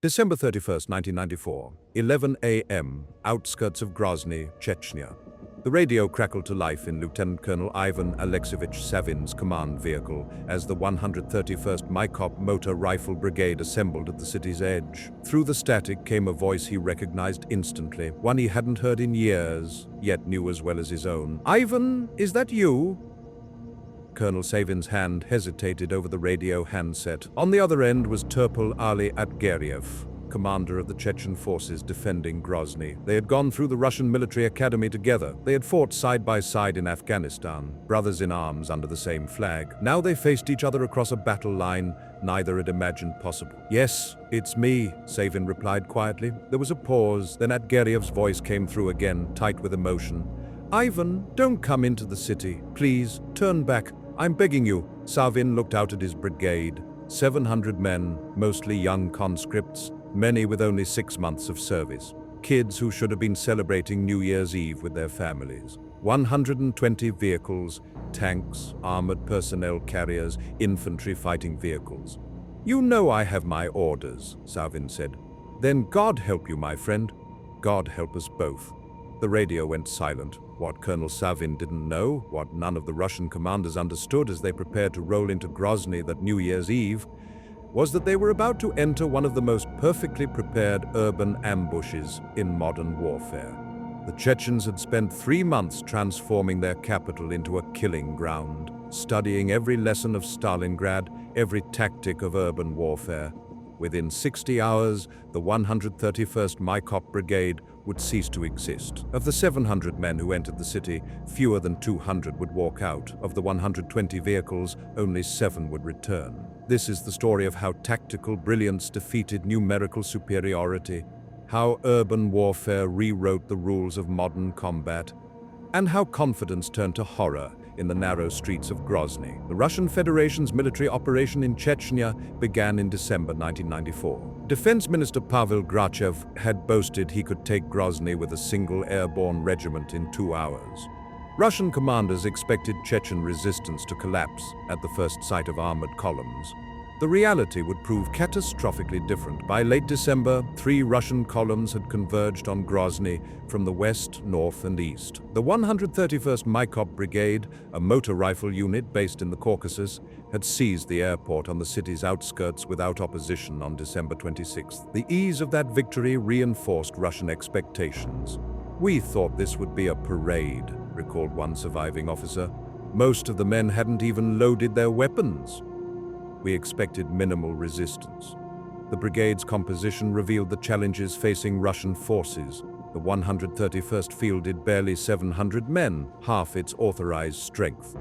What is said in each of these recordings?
December 31st, 1994, 11 a.m., outskirts of Grozny, Chechnya. The radio crackled to life in Lieutenant Colonel Ivan Alexeyevich Savin's command vehicle as the 131st Mykop Motor Rifle Brigade assembled at the city's edge. Through the static came a voice he recognized instantly, one he hadn't heard in years, yet knew as well as his own. "Ivan, is that you?" Colonel Savin's hand hesitated over the radio handset. On the other end was Turpal Ali Atgeriev, commander of the Chechen forces defending Grozny. They had gone through the Russian military academy together. They had fought side by side in Afghanistan, brothers in arms under the same flag. Now they faced each other across a battle line neither had imagined possible. "Yes, it's me," Savin replied quietly. There was a pause, then Atgeriev's voice came through again, tight with emotion. "Ivan, don't come into the city. Please, turn back. I'm begging you." Savin looked out at his brigade. 700 men, mostly young conscripts, many with only 6 months of service. Kids who should have been celebrating New Year's Eve with their families. 120 vehicles, tanks, armored personnel carriers, infantry fighting vehicles. "You know I have my orders," Savin said. "Then God help you, my friend. God help us both." The radio went silent. What Colonel Savin didn't know, what none of the Russian commanders understood as they prepared to roll into Grozny that New Year's Eve, was that they were about to enter one of the most perfectly prepared urban ambushes in modern warfare. The Chechens had spent 3 months transforming their capital into a killing ground, studying every lesson of Stalingrad, every tactic of urban warfare. Within 60 hours, the 131st Mykop Brigade would cease to exist. Of the 700 men who entered the city, fewer than 200 would walk out. Of the 120 vehicles, only 7 would return. This is the story of how tactical brilliance defeated numerical superiority, how urban warfare rewrote the rules of modern combat, and how confidence turned to horror in the narrow streets of Grozny. The Russian Federation's military operation in Chechnya began in December 1994. Defense Minister Pavel Grachev had boasted he could take Grozny with a single airborne regiment in 2 hours. Russian commanders expected Chechen resistance to collapse at the first sight of armored columns. The reality would prove catastrophically different. By late December, 3 Russian columns had converged on Grozny from the west, north, and east. The 131st Mykop Brigade, a motor rifle unit based in the Caucasus, had seized the airport on the city's outskirts without opposition on December 26th. The ease of that victory reinforced Russian expectations. "We thought this would be a parade," recalled one surviving officer. "Most of the men hadn't even loaded their weapons. We expected minimal resistance." The brigade's composition revealed the challenges facing Russian forces. The 131st fielded barely 700 men, half its authorized strength.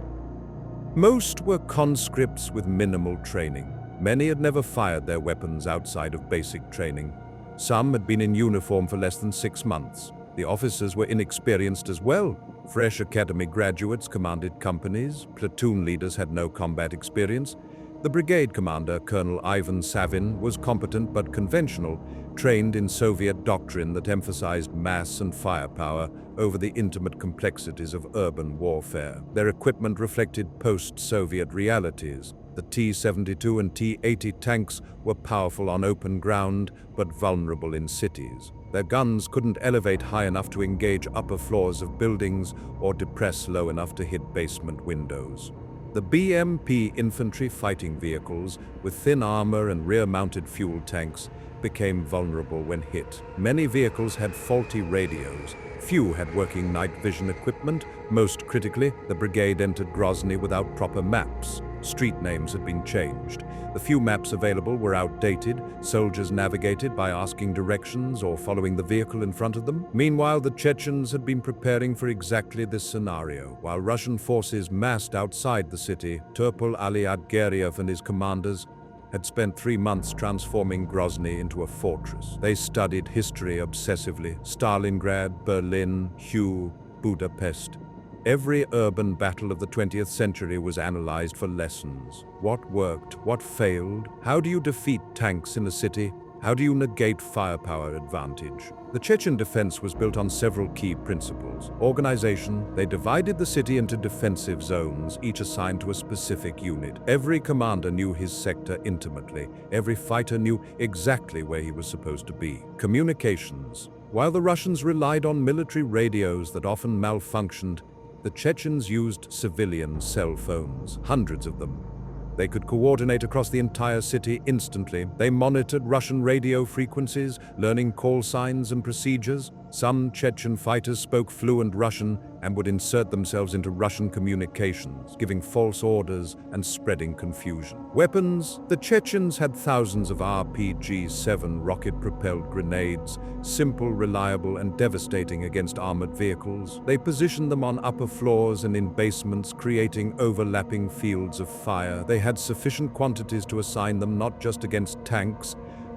Most were conscripts with minimal training. Many had never fired their weapons outside of basic training. Some had been in uniform for less than 6 months. The officers were inexperienced as well. Fresh academy graduates commanded companies. Platoon leaders had no combat experience. The brigade commander, Colonel Ivan Savin, was competent but conventional, trained in Soviet doctrine that emphasized mass and firepower over the intimate complexities of urban warfare. Their equipment reflected post-Soviet realities. The T-72 and T-80 tanks were powerful on open ground, but vulnerable in cities. Their guns couldn't elevate high enough to engage upper floors of buildings or depress low enough to hit basement windows. The BMP infantry fighting vehicles, with thin armor and rear-mounted fuel tanks, became vulnerable when hit. Many vehicles had faulty radios. Few had working night vision equipment. Most critically, the brigade entered Grozny without proper maps. Street names had been changed. The few maps available were outdated. Soldiers navigated by asking directions or following the vehicle in front of them. Meanwhile, the Chechens had been preparing for exactly this scenario. While Russian forces massed outside the city, Turpal Ali Atgeriev and his commanders had spent 3 months transforming Grozny into a fortress. They studied history obsessively. Stalingrad, Berlin, Hue, Budapest. Every urban battle of the 20th century was analyzed for lessons. What worked? What failed? How do you defeat tanks in a city? How do you negate firepower advantage? The Chechen defense was built on several key principles. Organization, they divided the city into defensive zones, each assigned to a specific unit. Every commander knew his sector intimately. Every fighter knew exactly where he was supposed to be. Communications. While the Russians relied on military radios that often malfunctioned, the Chechens used civilian cell phones, hundreds of them. They could coordinate across the entire city instantly. They monitored Russian radio frequencies, learning call signs and procedures. Some Chechen fighters spoke fluent Russian and would insert themselves into Russian communications, giving false orders and spreading confusion. Weapons. The Chechens had thousands of RPG-7 rocket-propelled grenades, simple, reliable, and devastating against armored vehicles. They positioned them on upper floors and in basements, creating overlapping fields of fire. They had sufficient quantities to assign them not just against tanks,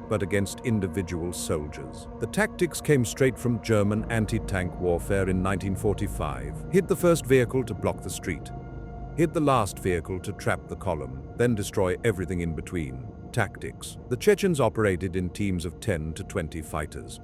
but against individual soldiers. The tactics came straight from German anti-tank warfare in 1945. Hit the first vehicle to block the street. Hit the last vehicle to trap the column, then destroy everything in between. Tactics. The Chechens operated in teams of 10 to 20 fighters.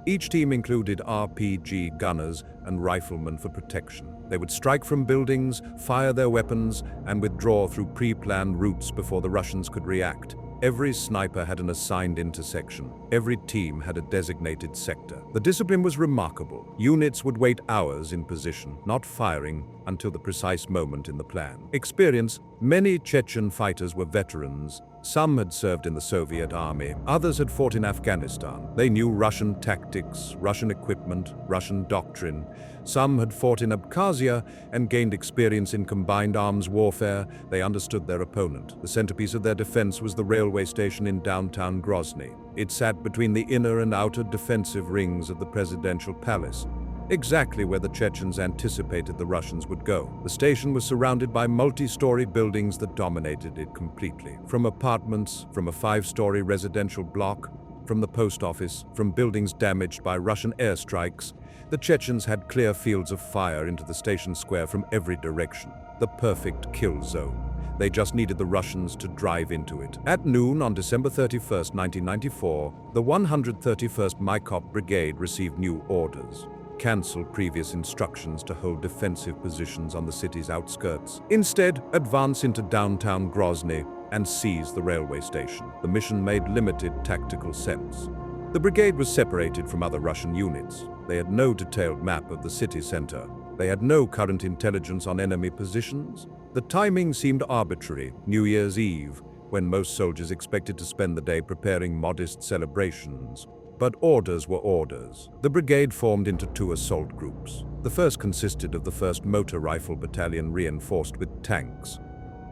Each team included RPG gunners and riflemen for protection. They would strike from buildings, fire their weapons, and withdraw through pre-planned routes before the Russians could react. Every sniper had an assigned intersection. Every team had a designated sector. The discipline was remarkable. Units would wait hours in position, not firing until the precise moment in the plan. Experience. Many Chechen fighters were veterans. Some had served in the Soviet army. Others had fought in Afghanistan. They knew Russian tactics, Russian equipment, Russian doctrine. Some had fought in Abkhazia and gained experience in combined arms warfare. They understood their opponent. The centerpiece of their defense was the railway station in downtown Grozny. It sat between the inner and outer defensive rings of the presidential palace, exactly where the Chechens anticipated the Russians would go. The station was surrounded by multi-story buildings that dominated it completely. From apartments, from a 5-story residential block, from the post office, from buildings damaged by Russian airstrikes, the Chechens had clear fields of fire into the station square from every direction. The perfect kill zone. They just needed the Russians to drive into it. At noon on December 31, 1994, the 131st Mykop Brigade received new orders. Cancel previous instructions to hold defensive positions on the city's outskirts. Instead, advance into downtown Grozny and seize the railway station. The mission made limited tactical sense. The brigade was separated from other Russian units. They had no detailed map of the city center. They had no current intelligence on enemy positions. The timing seemed arbitrary, New Year's Eve, when most soldiers expected to spend the day preparing modest celebrations. But orders were orders. The brigade formed into 2 assault groups. The first consisted of the 1st Motor Rifle Battalion reinforced with tanks,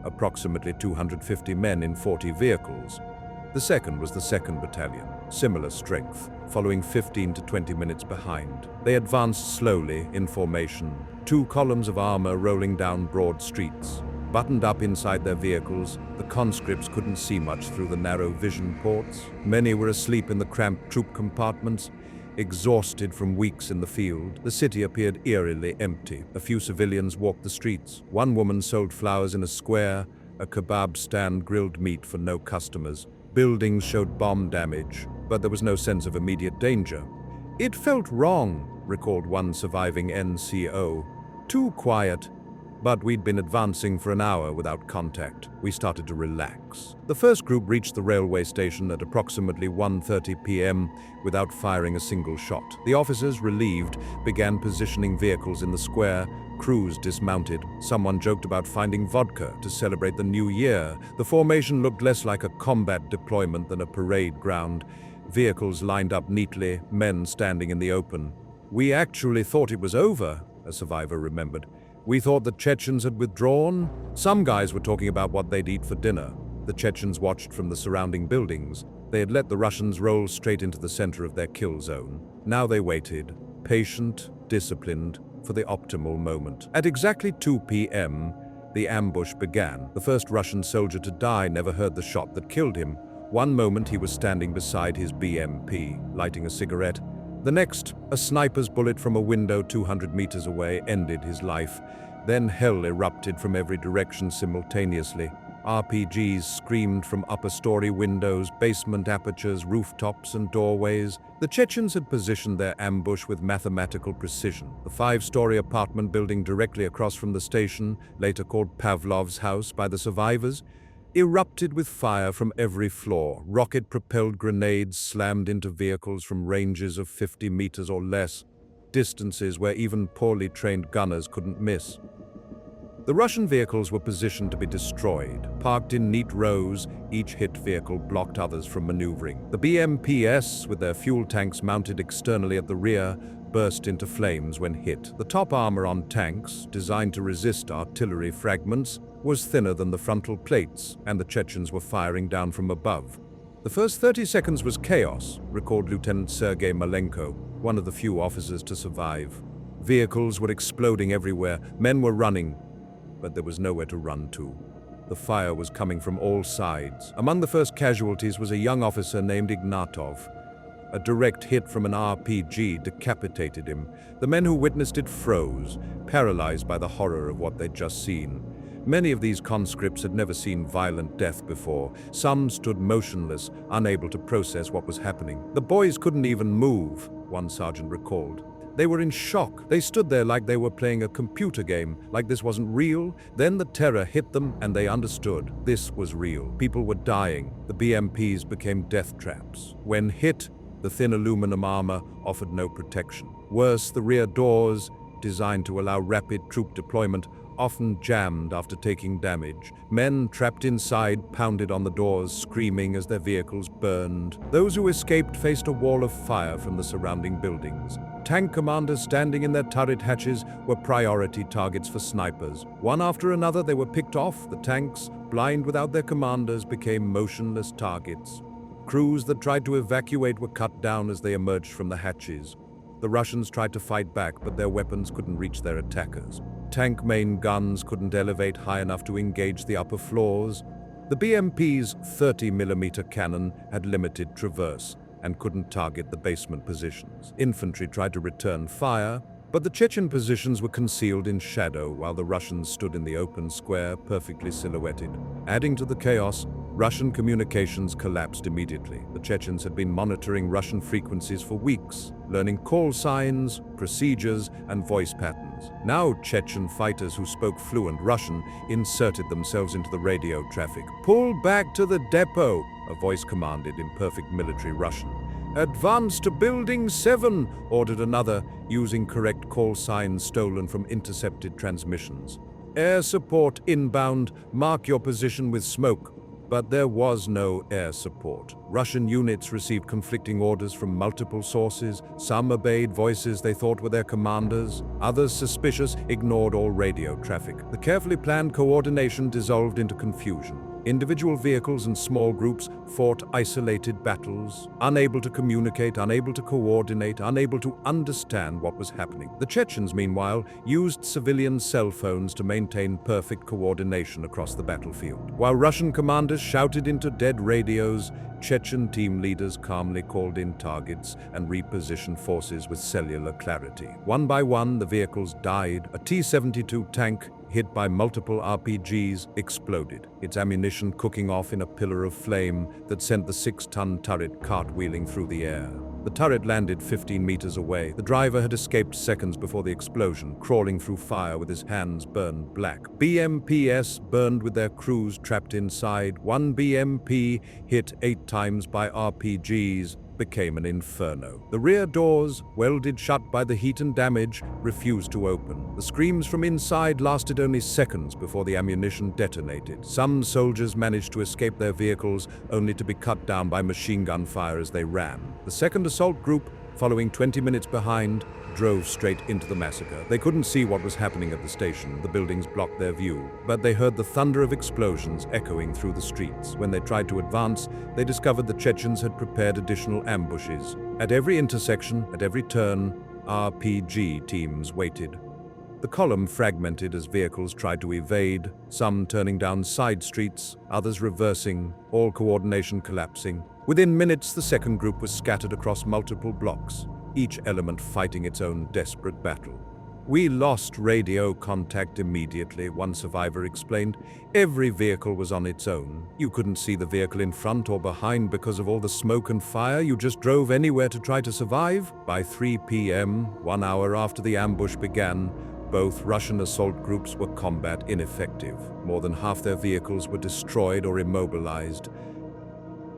approximately 250 men in 40 vehicles. The second was the 2nd Battalion, similar strength, following 15 to 20 minutes behind. They advanced slowly in formation, 2 columns of armor rolling down broad streets. Buttoned up inside their vehicles, the conscripts couldn't see much through the narrow vision ports. Many were asleep in the cramped troop compartments, exhausted from weeks in the field. The city appeared eerily empty. A few civilians walked the streets. One woman sold flowers in a square, a kebab stand grilled meat for no customers. Buildings showed bomb damage, but there was no sense of immediate danger. "It felt wrong," recalled one surviving NCO. "Too quiet." But we'd been advancing for an hour without contact. We started to relax. The first group reached the railway station at approximately 1:30 p.m. without firing a single shot. The officers, relieved, began positioning vehicles in the square. Crews dismounted. Someone joked about finding vodka to celebrate the new year. The formation looked less like a combat deployment than a parade ground. Vehicles lined up neatly, men standing in the open. "We actually thought it was over," a survivor remembered. "We thought the Chechens had withdrawn." Some guys were talking about what they'd eat for dinner. The Chechens watched from the surrounding buildings. They had let the Russians roll straight into the center of their kill zone. Now they waited, patient, disciplined, for the optimal moment. At exactly 2 p.m., the ambush began. The first Russian soldier to die never heard the shot that killed him. One moment he was standing beside his BMP, lighting a cigarette. The next, a sniper's bullet from a window 200 meters away ended his life. Then hell erupted from every direction simultaneously. RPGs screamed from upper-story windows, basement apertures, rooftops, and doorways. The Chechens had positioned their ambush with mathematical precision. The 5-story apartment building directly across from the station, later called Pavlov's house by the survivors, erupted with fire from every floor. Rocket-propelled grenades slammed into vehicles from ranges of 50 meters or less, distances where even poorly trained gunners couldn't miss. The Russian vehicles were positioned to be destroyed. Parked in neat rows, each hit vehicle blocked others from maneuvering. The BMPs, with their fuel tanks mounted externally at the rear, burst into flames when hit. The top armor on tanks, designed to resist artillery fragments, was thinner than the frontal plates, and the Chechens were firing down from above. The first 30 seconds was chaos, recalled Lieutenant Sergei Malenko, one of the few officers to survive. Vehicles were exploding everywhere, men were running, but there was nowhere to run to. The fire was coming from all sides. Among the first casualties was a young officer named Ignatov. A direct hit from an RPG decapitated him. The men who witnessed it froze, paralyzed by the horror of what they'd just seen. Many of these conscripts had never seen violent death before. Some stood motionless, unable to process what was happening. The boys couldn't even move, one sergeant recalled. They were in shock. They stood there like they were playing a computer game, like this wasn't real. Then the terror hit them and they understood this was real. People were dying. The BMPs became death traps. When hit, the thin aluminum armor offered no protection. Worse, the rear doors, designed to allow rapid troop deployment, often jammed after taking damage. Men trapped inside pounded on the doors, screaming as their vehicles burned. Those who escaped faced a wall of fire from the surrounding buildings. Tank commanders standing in their turret hatches were priority targets for snipers. One after another, they were picked off. The tanks, blind without their commanders, became motionless targets. Crews that tried to evacuate were cut down as they emerged from the hatches. The Russians tried to fight back, but their weapons couldn't reach their attackers. Tank main guns couldn't elevate high enough to engage the upper floors. The BMP's 30mm cannon had limited traverse and couldn't target the basement positions. Infantry tried to return fire, but the Chechen positions were concealed in shadow while the Russians stood in the open square, perfectly silhouetted. Adding to the chaos, Russian communications collapsed immediately. The Chechens had been monitoring Russian frequencies for weeks, learning call signs, procedures, and voice patterns. Now Chechen fighters who spoke fluent Russian inserted themselves into the radio traffic. "Pull back to the depot," a voice commanded in perfect military Russian. "Advance to Building 7, ordered another, using correct call signs stolen from intercepted transmissions. "Air support inbound, mark your position with smoke." But there was no air support. Russian units received conflicting orders from multiple sources. Some obeyed voices they thought were their commanders. Others, suspicious, ignored all radio traffic. The carefully planned coordination dissolved into confusion. Individual vehicles and small groups fought isolated battles, unable to communicate, unable to coordinate, unable to understand what was happening. The Chechens, meanwhile, used civilian cell phones to maintain perfect coordination across the battlefield. While Russian commanders shouted into dead radios, Chechen team leaders calmly called in targets and repositioned forces with cellular clarity. One by one, the vehicles died. A T-72 tank, hit by multiple RPGs, exploded, its ammunition cooking off in a pillar of flame that sent the 6-ton turret cartwheeling through the air. The turret landed 15 meters away. The driver had escaped seconds before the explosion, crawling through fire with his hands burned black. BMPs burned with their crews trapped inside. One BMP, hit 8 times by RPGs, became an inferno. The rear doors, welded shut by the heat and damage, refused to open. The screams from inside lasted only seconds before the ammunition detonated. Some soldiers managed to escape their vehicles, only to be cut down by machine gun fire as they ran. The second assault group, following 20 minutes behind, drove straight into the massacre. They couldn't see what was happening at the station. The buildings blocked their view, but they heard the thunder of explosions echoing through the streets. When they tried to advance, they discovered the Chechens had prepared additional ambushes. At every intersection, at every turn, RPG teams waited. The column fragmented as vehicles tried to evade, some turning down side streets, others reversing, all coordination collapsing. Within minutes, the second group was scattered across multiple blocks, each element fighting its own desperate battle. "We lost radio contact immediately," one survivor explained. "Every vehicle was on its own. You couldn't see the vehicle in front or behind because of all the smoke and fire. You just drove anywhere to try to survive." By 3 p.m., 1 hour after the ambush began, both Russian assault groups were combat ineffective. More than half their vehicles were destroyed or immobilized.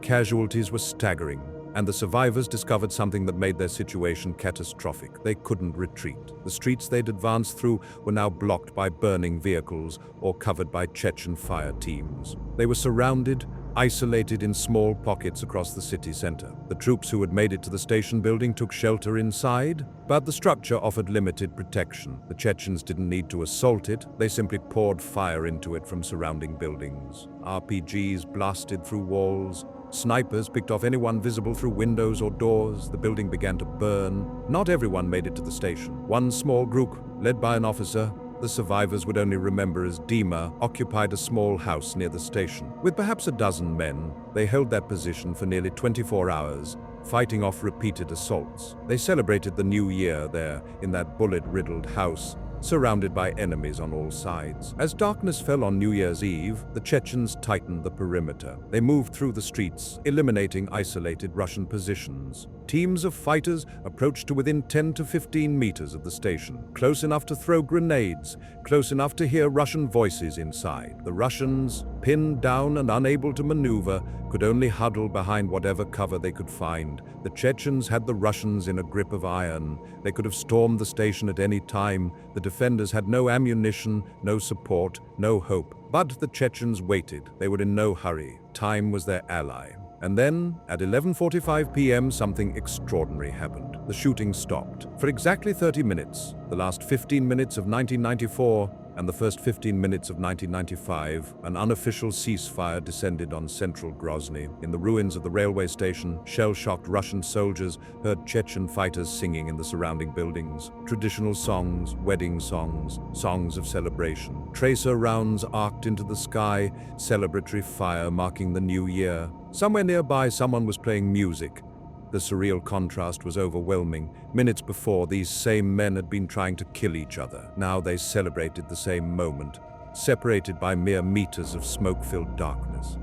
Casualties were staggering, and the survivors discovered something that made their situation catastrophic. They couldn't retreat. The streets they'd advanced through were now blocked by burning vehicles or covered by Chechen fire teams. They were surrounded, isolated in small pockets across the city center. The troops who had made it to the station building took shelter inside, but the structure offered limited protection. The Chechens didn't need to assault it, they simply poured fire into it from surrounding buildings. RPGs blasted through walls. Snipers picked off anyone visible through windows or doors. The building began to burn. Not everyone made it to the station. One small group, led by an officer, the survivors would only remember as Dima, occupied a small house near the station. With perhaps a dozen men, they held that position for nearly 24 hours, fighting off repeated assaults. They celebrated the new year there in that bullet-riddled house, surrounded by enemies on all sides. As darkness fell on New Year's Eve, the Chechens tightened the perimeter. They moved through the streets, eliminating isolated Russian positions. Teams of fighters approached to within 10 to 15 meters of the station, close enough to throw grenades, close enough to hear Russian voices inside. The Russians, pinned down and unable to maneuver, could only huddle behind whatever cover they could find. The Chechens had the Russians in a grip of iron. They could have stormed the station at any time. The defenders had no ammunition, no support, no hope. But the Chechens waited. They were in no hurry. Time was their ally. And then, at 11:45 p.m., something extraordinary happened. The shooting stopped. For exactly 30 minutes, the last 15 minutes of 1994 and the first 15 minutes of 1995, an unofficial ceasefire descended on central Grozny. In the ruins of the railway station, shell-shocked Russian soldiers heard Chechen fighters singing in the surrounding buildings. Traditional songs, wedding songs, songs of celebration. Tracer rounds arced into the sky, celebratory fire marking the new year. Somewhere nearby, someone was playing music. The surreal contrast was overwhelming. Minutes before, these same men had been trying to kill each other. Now they celebrated the same moment, separated by mere meters of smoke-filled darkness.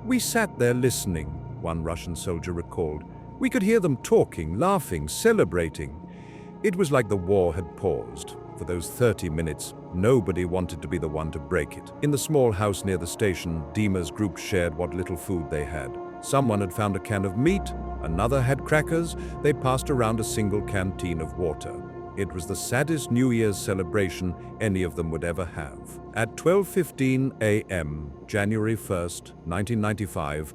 "We sat there listening," one Russian soldier recalled. "We could hear them talking, laughing, celebrating. It was like the war had paused. For those 30 minutes, nobody wanted to be the one to break it." In the small house near the station, Dima's group shared what little food they had. Someone had found a can of meat, another had crackers. They passed around a single canteen of water. It was the saddest New Year's celebration any of them would ever have. At 12:15 a.m., January 1st, 1995,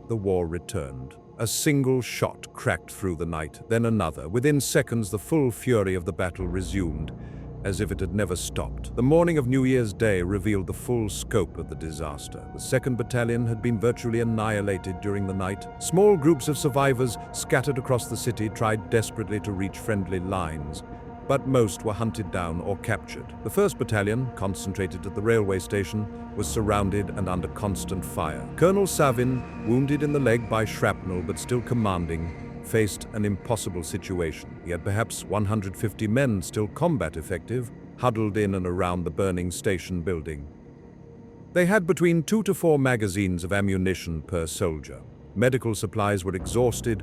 the war returned. A single shot cracked through the night, then another. Within seconds, the full fury of the battle resumed, as if it had never stopped. The morning of New Year's Day revealed the full scope of the disaster. The 2nd Battalion had been virtually annihilated during the night. Small groups of survivors scattered across the city tried desperately to reach friendly lines, but most were hunted down or captured. The 1st Battalion, concentrated at the railway station, was surrounded and under constant fire. Colonel Savin, wounded in the leg by shrapnel but still commanding, faced an impossible situation. He had perhaps 150 men, still combat effective, huddled in and around the burning station building. They had between 2 to 4 magazines of ammunition per soldier. Medical supplies were exhausted.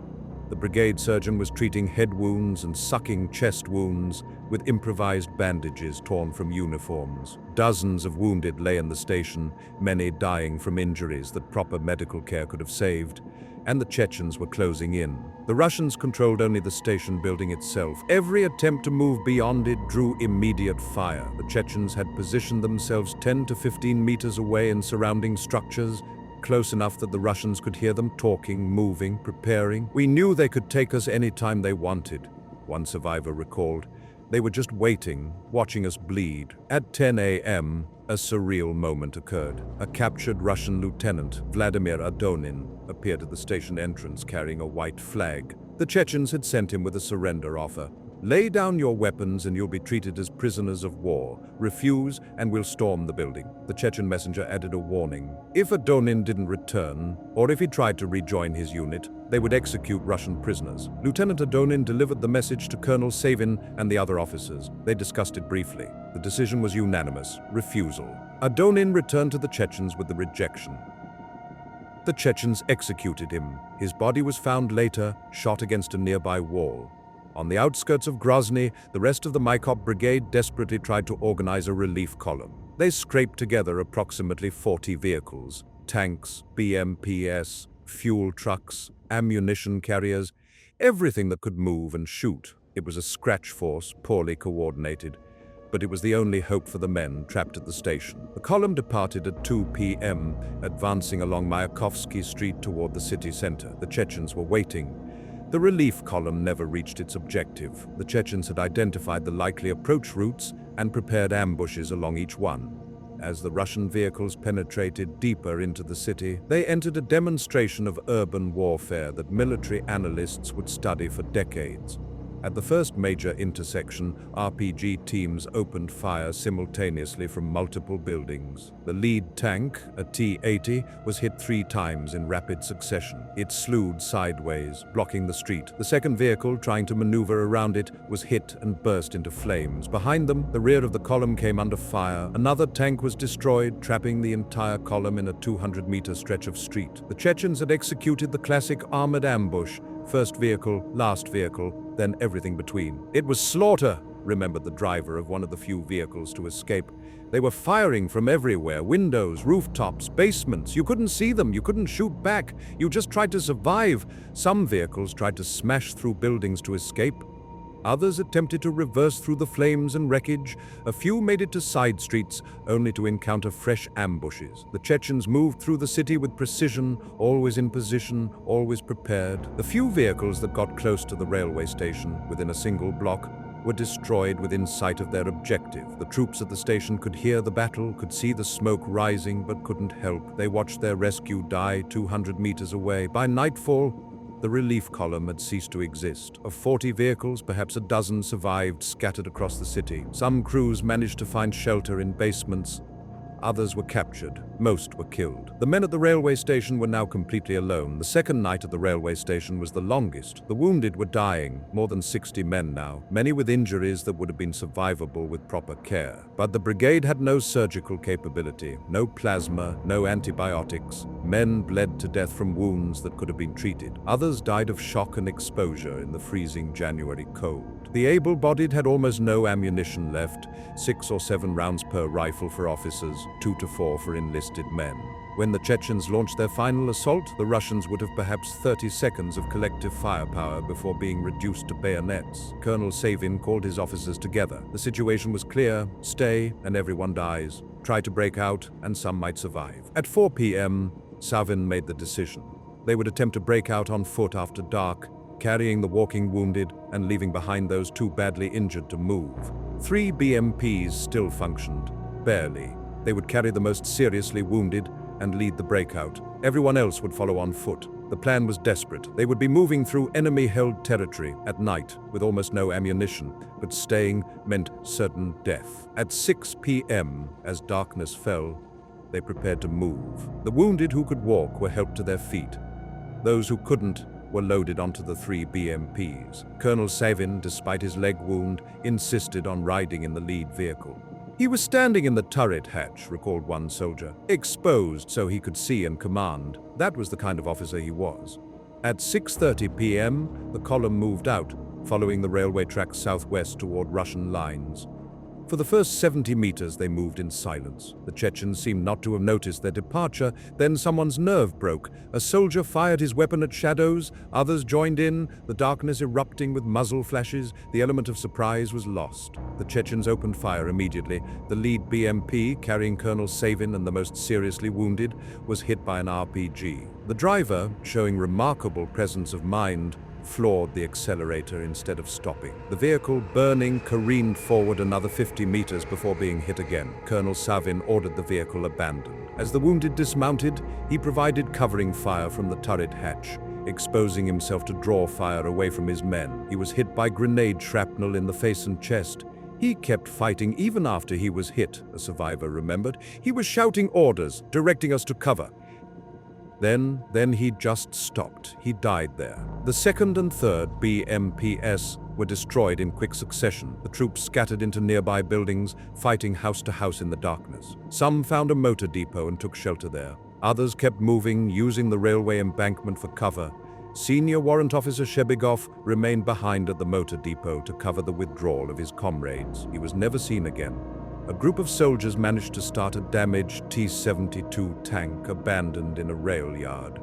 The brigade surgeon was treating head wounds and sucking chest wounds with improvised bandages torn from uniforms. Dozens of wounded lay in the station, many dying from injuries that proper medical care could have saved, and the Chechens were closing in. The Russians controlled only the station building itself. Every attempt to move beyond it drew immediate fire. The Chechens had positioned themselves 10 to 15 meters away in surrounding structures, close enough that the Russians could hear them talking, moving, preparing. "We knew they could take us any time they wanted," one survivor recalled. "They were just waiting, watching us bleed." At 10 a.m., a surreal moment occurred. A captured Russian lieutenant, Vladimir Adonin, appeared at the station entrance carrying a white flag. The Chechens had sent him with a surrender offer. Lay down your weapons and you'll be treated as prisoners of war. Refuse and we'll storm the building. The Chechen messenger added a warning. If Adonin didn't return, or if he tried to rejoin his unit, they would execute Russian prisoners. Lieutenant Adonin delivered the message to Colonel Savin and the other officers. They discussed it briefly. The decision was unanimous: refusal. Adonin returned to the Chechens with the rejection. The Chechens executed him. His body was found later, shot against a nearby wall. On the outskirts of Grozny, the rest of the Mykop Brigade desperately tried to organize a relief column. They scraped together approximately 40 vehicles: tanks, BMPs, fuel trucks, ammunition carriers, everything that could move and shoot. It was a scratch force, poorly coordinated, but it was the only hope for the men trapped at the station. The column departed at 2 p.m., advancing along Mayakovsky Street toward the city center. The Chechens were waiting. The relief column never reached its objective. The Chechens had identified the likely approach routes and prepared ambushes along each one. As the Russian vehicles penetrated deeper into the city, they entered a demonstration of urban warfare that military analysts would study for decades. At the first major intersection, RPG teams opened fire simultaneously from multiple buildings. The lead tank, a T-80, was hit 3 times in rapid succession. It slewed sideways, blocking the street. The second vehicle, trying to maneuver around it, was hit and burst into flames. Behind them, the rear of the column came under fire. Another tank was destroyed, trapping the entire column in a 200-meter stretch of street. The Chechens had executed the classic armored ambush: first vehicle, last vehicle, then everything between. It was slaughter, remembered the driver of one of the few vehicles to escape. They were firing from everywhere: windows, rooftops, basements. You couldn't see them, you couldn't shoot back. You just tried to survive. Some vehicles tried to smash through buildings to escape. Others attempted to reverse through the flames and wreckage. A few made it to side streets, only to encounter fresh ambushes. The Chechens moved through the city with precision, always in position, always prepared. The few vehicles that got close to the railway station, within a single block, were destroyed within sight of their objective. The troops at the station could hear the battle, could see the smoke rising, but couldn't help. They watched their rescue die 200 meters away. By nightfall, the relief column had ceased to exist. Of 40 vehicles, perhaps a dozen survived, scattered across the city. Some crews managed to find shelter in basements. Others were captured. Most were killed. The men at the railway station were now completely alone. The second night at the railway station was the longest. The wounded were dying, more than 60 men now, many with injuries that would have been survivable with proper care. But the brigade had no surgical capability, no plasma, no antibiotics. Men bled to death from wounds that could have been treated. Others died of shock and exposure in the freezing January cold. The able-bodied had almost no ammunition left, 6 or 7 rounds per rifle for officers, 2 to 4 for enlisted men. When the Chechens launched their final assault, the Russians would have perhaps 30 seconds of collective firepower before being reduced to bayonets. Colonel Savin called his officers together. The situation was clear: stay and everyone dies. Try to break out and some might survive. At 4 p.m., Savin made the decision. They would attempt to break out on foot after dark, carrying the walking wounded and leaving behind those too badly injured to move. 3 BMPs still functioned, barely. They would carry the most seriously wounded and lead the breakout. Everyone else would follow on foot. The plan was desperate. They would be moving through enemy-held territory at night with almost no ammunition, but staying meant certain death. At 6 p.m., as darkness fell, they prepared to move. The wounded who could walk were helped to their feet. Those who couldn't were loaded onto the 3 BMPs. Colonel Savin, despite his leg wound, insisted on riding in the lead vehicle. He was standing in the turret hatch, recalled one soldier, exposed so he could see and command. That was the kind of officer he was. At 6:30 p.m., the column moved out, following the railway tracks southwest toward Russian lines. For the first 70 meters, they moved in silence. The Chechens seemed not to have noticed their departure. Then someone's nerve broke. A soldier fired his weapon at shadows. Others joined in, the darkness erupting with muzzle flashes. The element of surprise was lost. The Chechens opened fire immediately. The lead BMP, carrying Colonel Savin and the most seriously wounded, was hit by an RPG. The driver, showing remarkable presence of mind, floored the accelerator instead of stopping. The vehicle, burning, careened forward another 50 meters before being hit again. Colonel Savin ordered the vehicle abandoned. As the wounded dismounted, he provided covering fire from the turret hatch. exposing himself to draw fire away from his men. He was hit by grenade shrapnel in the face and chest. He kept fighting even after he was hit, a survivor remembered. He was shouting orders, directing us to cover. Then he just stopped. He died there. The 2nd and 3rd BMPs were destroyed in quick succession. The troops scattered into nearby buildings, fighting house to house in the darkness. Some found a motor depot and took shelter there. Others kept moving, using the railway embankment for cover. Senior Warrant Officer Shebegov remained behind at the motor depot to cover the withdrawal of his comrades. He was never seen again. A group of soldiers managed to start a damaged T-72 tank abandoned in a rail yard.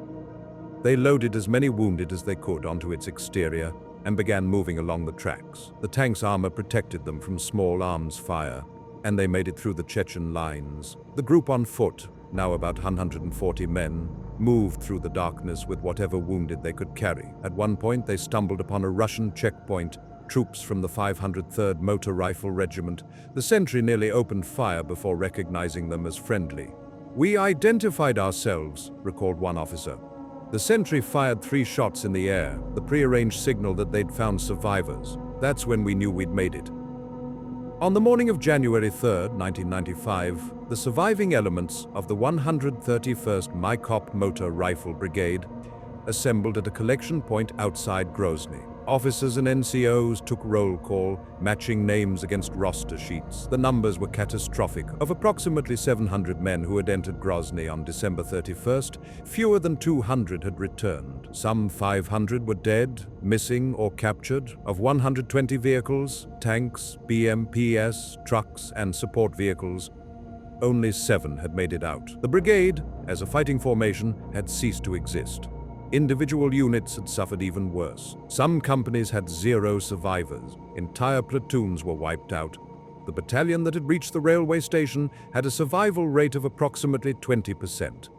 They loaded as many wounded as they could onto its exterior and began moving along the tracks. The tank's armor protected them from small arms fire, and they made it through the Chechen lines. The group on foot, now about 140 men, moved through the darkness with whatever wounded they could carry. At one point, they stumbled upon a Russian checkpoint. Troops from the 503rd Motor Rifle Regiment. The sentry nearly opened fire before recognizing them as friendly. "We identified ourselves," recalled one officer. The sentry fired 3 shots in the air, the prearranged signal that they'd found survivors. That's when we knew we'd made it. On the morning of January 3rd, 1995, the surviving elements of the 131st Mykop Motor Rifle Brigade assembled at a collection point outside Grozny. Officers and NCOs took roll call, matching names against roster sheets. The numbers were catastrophic. Of approximately 700 men who had entered Grozny on December 31st, fewer than 200 had returned. Some 500 were dead, missing, or captured. Of 120 vehicles, tanks, BMPs, trucks, and support vehicles, only 7 had made it out. The brigade, as a fighting formation, had ceased to exist. Individual units had suffered even worse. Some companies had 0 survivors. Entire platoons were wiped out. The battalion that had reached the railway station had a survival rate of approximately 20%.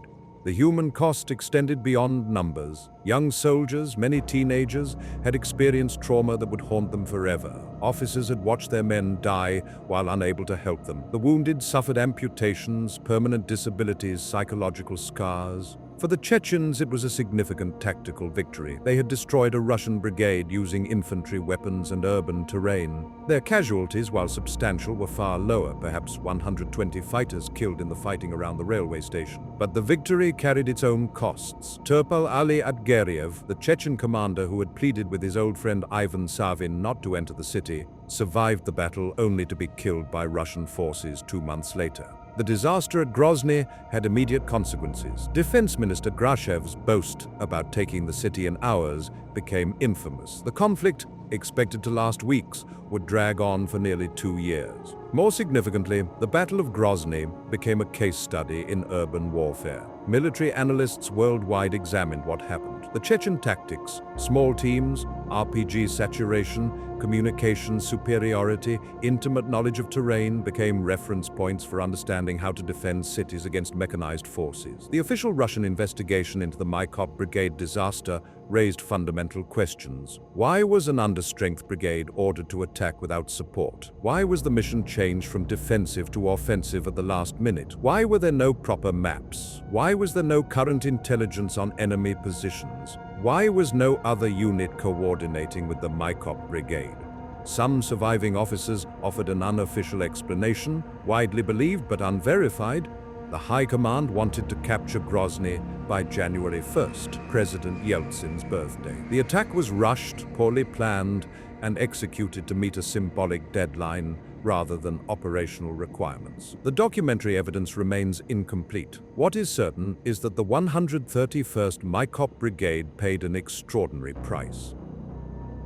The human cost extended beyond numbers. Young soldiers, many teenagers, had experienced trauma that would haunt them forever. Officers had watched their men die while unable to help them. The wounded suffered amputations, permanent disabilities, psychological scars. For the Chechens, it was a significant tactical victory. They had destroyed a Russian brigade using infantry weapons and urban terrain. Their casualties, while substantial, were far lower, perhaps 120 fighters killed in the fighting around the railway station. But the victory carried its own costs. Turpal Ali Adgeriev, the Chechen commander who had pleaded with his old friend Ivan Savin not to enter the city, survived the battle only to be killed by Russian forces 2 months later. The disaster at Grozny had immediate consequences. Defense Minister Grashev's boast about taking the city in hours became infamous. The conflict, expected to last weeks, would drag on for nearly 2 years. More significantly, the Battle of Grozny became a case study in urban warfare. Military analysts worldwide examined what happened. The Chechen tactics, small teams, RPG saturation, communication superiority, intimate knowledge of terrain became reference points for understanding how to defend cities against mechanized forces. The official Russian investigation into the Mykop Brigade disaster raised fundamental questions. Why was an understrength brigade ordered to attack without support? Why was the mission changed from defensive to offensive at the last minute? Why were there no proper maps? Why was there no current intelligence on enemy positions? Why was no other unit coordinating with the Mykop Brigade? Some surviving officers offered an unofficial explanation, widely believed but unverified. The High Command wanted to capture Grozny by January 1st, President Yeltsin's birthday. The attack was rushed, poorly planned, and executed to meet a symbolic deadline rather than operational requirements. The documentary evidence remains incomplete. What is certain is that the 131st Mykop Brigade paid an extraordinary price.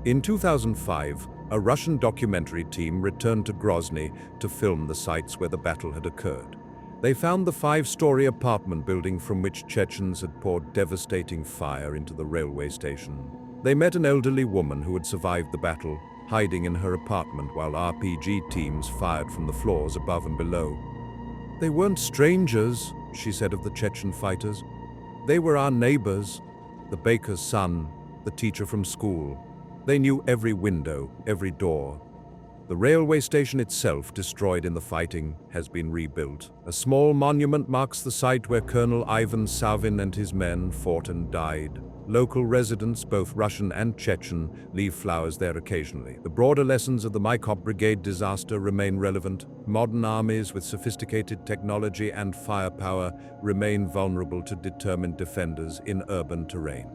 In 2005, a Russian documentary team returned to Grozny to film the sites where the battle had occurred. They found the 5-story apartment building from which Chechens had poured devastating fire into the railway station. They met an elderly woman who had survived the battle, hiding in her apartment while RPG teams fired from the floors above and below. "They weren't strangers," she said of the Chechen fighters. "They were our neighbors, the baker's son, the teacher from school. They knew every window, every door. The railway station itself, destroyed in the fighting, has been rebuilt. A small monument marks the site where Colonel Ivan Savin and his men fought and died. Local residents, both Russian and Chechen, leave flowers there occasionally. The broader lessons of the Maikop Brigade disaster remain relevant. Modern armies with sophisticated technology and firepower remain vulnerable to determined defenders in urban terrain.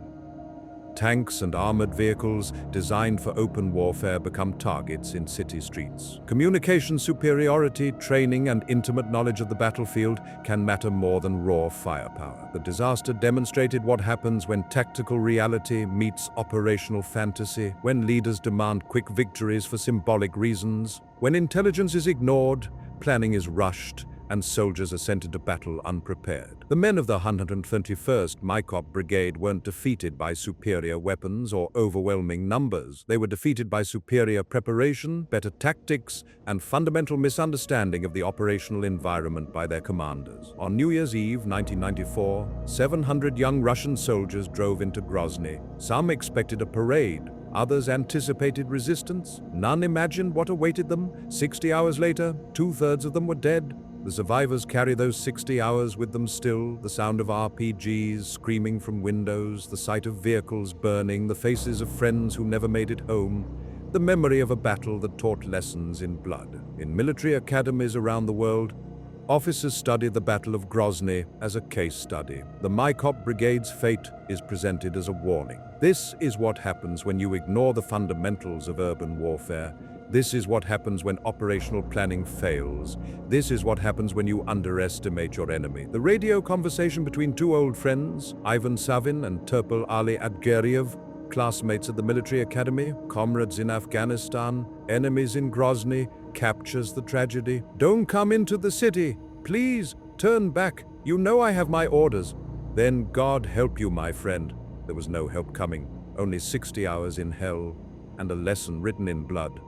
Tanks and armored vehicles designed for open warfare become targets in city streets. Communication superiority, training, and intimate knowledge of the battlefield can matter more than raw firepower. The disaster demonstrated what happens when tactical reality meets operational fantasy, when leaders demand quick victories for symbolic reasons, when intelligence is ignored, planning is rushed, and soldiers are sent into battle unprepared. The men of the 131st Maikop Brigade weren't defeated by superior weapons or overwhelming numbers. They were defeated by superior preparation, better tactics, and fundamental misunderstanding of the operational environment by their commanders. On New Year's Eve, 1994, 700 young Russian soldiers drove into Grozny. Some expected a parade. Others anticipated resistance. None imagined what awaited them. 60 hours later, 2/3 of them were dead. The survivors carry those 60 hours with them still, the sound of RPGs screaming from windows, the sight of vehicles burning, the faces of friends who never made it home, the memory of a battle that taught lessons in blood. In military academies around the world, officers study the Battle of Grozny as a case study. The Maikop Brigade's fate is presented as a warning. This is what happens when you ignore the fundamentals of urban warfare. This is what happens when operational planning fails. This is what happens when you underestimate your enemy. The radio conversation between two old friends, Ivan Savin and Turpal Ali Adgeriev, classmates at the military academy, comrades in Afghanistan, enemies in Grozny, captures the tragedy. "Don't come into the city. Please, turn back. You know I have my orders." "Then God help you, my friend." There was no help coming. Only 60 hours in hell and a lesson written in blood.